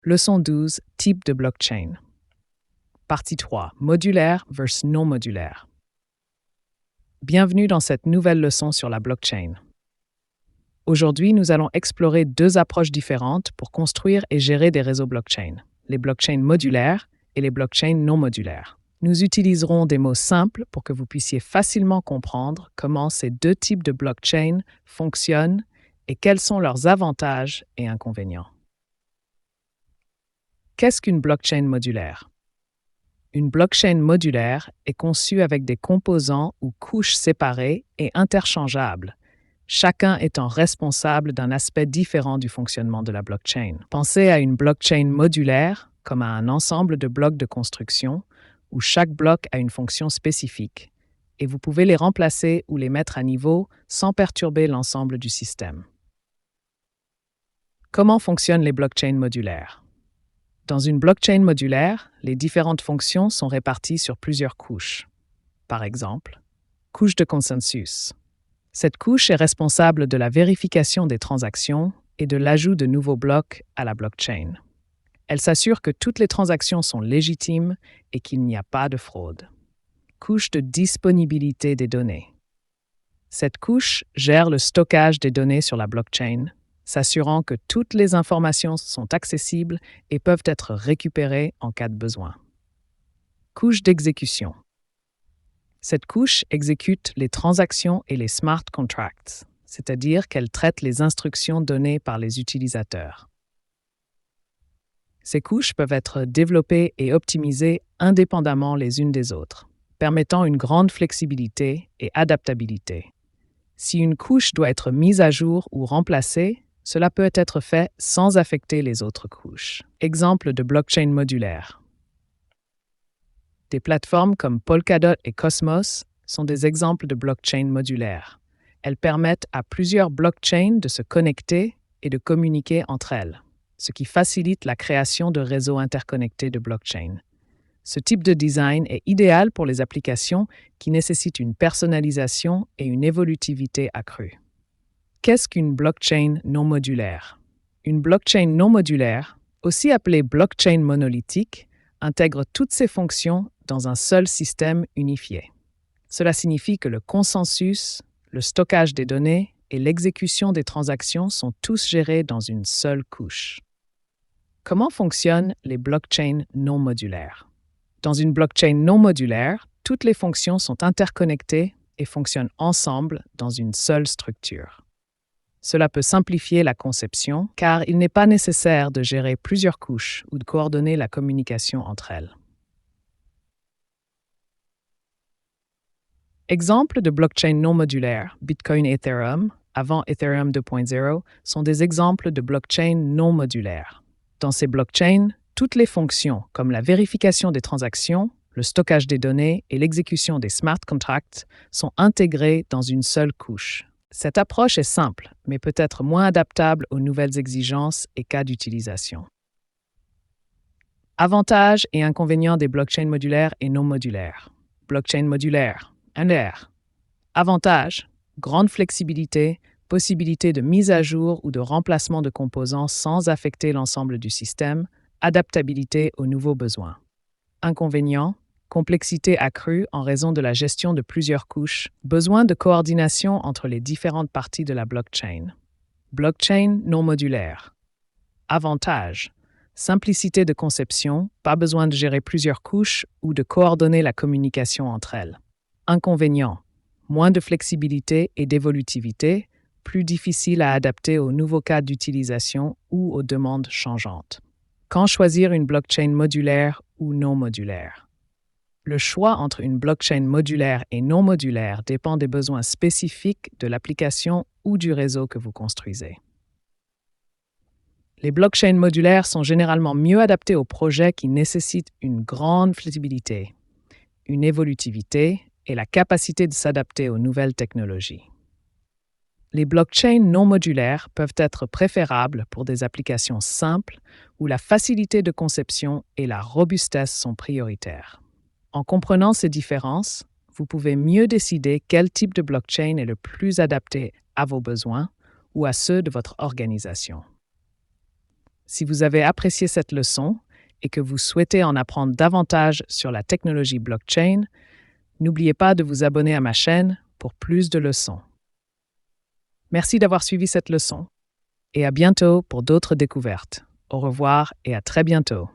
Leçon 12, type de blockchain. Partie 3, modulaire versus non modulaire. Bienvenue dans cette nouvelle leçon sur la blockchain. Aujourd'hui, nous allons explorer deux approches différentes pour construire et gérer des réseaux blockchain, les blockchains modulaires et les blockchains non modulaires. Nous utiliserons des mots simples pour que vous puissiez facilement comprendre comment ces deux types de blockchain fonctionnent et quels sont leurs avantages et inconvénients. Qu'est-ce qu'une blockchain modulaire? Une blockchain modulaire est conçue avec des composants ou couches séparées et interchangeables, chacun étant responsable d'un aspect différent du fonctionnement de la blockchain. Pensez à une blockchain modulaire comme à un ensemble de blocs de construction où chaque bloc a une fonction spécifique, et vous pouvez les remplacer ou les mettre à niveau sans perturber l'ensemble du système. Comment fonctionnent les blockchains modulaires? Dans une blockchain modulaire, les différentes fonctions sont réparties sur plusieurs couches. Par exemple, couche de consensus. Cette couche est responsable de la vérification des transactions et de l'ajout de nouveaux blocs à la blockchain. Elle s'assure que toutes les transactions sont légitimes et qu'il n'y a pas de fraude. Couche de disponibilité des données. Cette couche gère le stockage des données sur la blockchain, s'assurant que toutes les informations sont accessibles et peuvent être récupérées en cas de besoin. Couche d'exécution. Cette couche exécute les transactions et les smart contracts, c'est-à-dire qu'elle traite les instructions données par les utilisateurs. Ces couches peuvent être développées et optimisées indépendamment les unes des autres, permettant une grande flexibilité et adaptabilité. Si une couche doit être mise à jour ou remplacée, cela peut être fait sans affecter les autres couches. Exemple de blockchain modulaire. Des plateformes comme Polkadot et Cosmos sont des exemples de blockchain modulaires. Elles permettent à plusieurs blockchains de se connecter et de communiquer entre elles, ce qui facilite la création de réseaux interconnectés de blockchain. Ce type de design est idéal pour les applications qui nécessitent une personnalisation et une évolutivité accrue. Qu'est-ce qu'une blockchain non modulaire? Une blockchain non modulaire, aussi appelée blockchain monolithique, intègre toutes ses fonctions dans un seul système unifié. Cela signifie que le consensus, le stockage des données et l'exécution des transactions sont tous gérés dans une seule couche. Comment fonctionnent les blockchains non modulaires? Dans une blockchain non modulaire, toutes les fonctions sont interconnectées et fonctionnent ensemble dans une seule structure. Cela peut simplifier la conception, car il n'est pas nécessaire de gérer plusieurs couches ou de coordonner la communication entre elles. Exemples de blockchain non modulaires, Bitcoin et Ethereum, avant Ethereum 2.0, sont des exemples de blockchain non modulaires. Dans ces blockchains, toutes les fonctions, comme la vérification des transactions, le stockage des données et l'exécution des smart contracts, sont intégrées dans une seule couche. Cette approche est simple, mais peut être moins adaptable aux nouvelles exigences et cas d'utilisation. Avantages et inconvénients des blockchains modulaires et non modulaires. Blockchain modulaire, NR. Avantages, grande flexibilité, possibilité de mise à jour ou de remplacement de composants sans affecter l'ensemble du système, adaptabilité aux nouveaux besoins. Inconvénients, complexité accrue en raison de la gestion de plusieurs couches, besoin de coordination entre les différentes parties de la blockchain. Blockchain non modulaire. Avantages, simplicité de conception, pas besoin de gérer plusieurs couches ou de coordonner la communication entre elles. Inconvénients, moins de flexibilité et d'évolutivité, plus difficile à adapter aux nouveaux cas d'utilisation ou aux demandes changeantes. Quand choisir une blockchain modulaire ou non modulaire? Le choix entre une blockchain modulaire et non modulaire dépend des besoins spécifiques de l'application ou du réseau que vous construisez. Les blockchains modulaires sont généralement mieux adaptés aux projets qui nécessitent une grande flexibilité, une évolutivité et la capacité de s'adapter aux nouvelles technologies. Les blockchains non modulaires peuvent être préférables pour des applications simples où la facilité de conception et la robustesse sont prioritaires. En comprenant ces différences, vous pouvez mieux décider quel type de blockchain est le plus adapté à vos besoins ou à ceux de votre organisation. Si vous avez apprécié cette leçon et que vous souhaitez en apprendre davantage sur la technologie blockchain, n'oubliez pas de vous abonner à ma chaîne pour plus de leçons. Merci d'avoir suivi cette leçon et à bientôt pour d'autres découvertes. Au revoir et à très bientôt.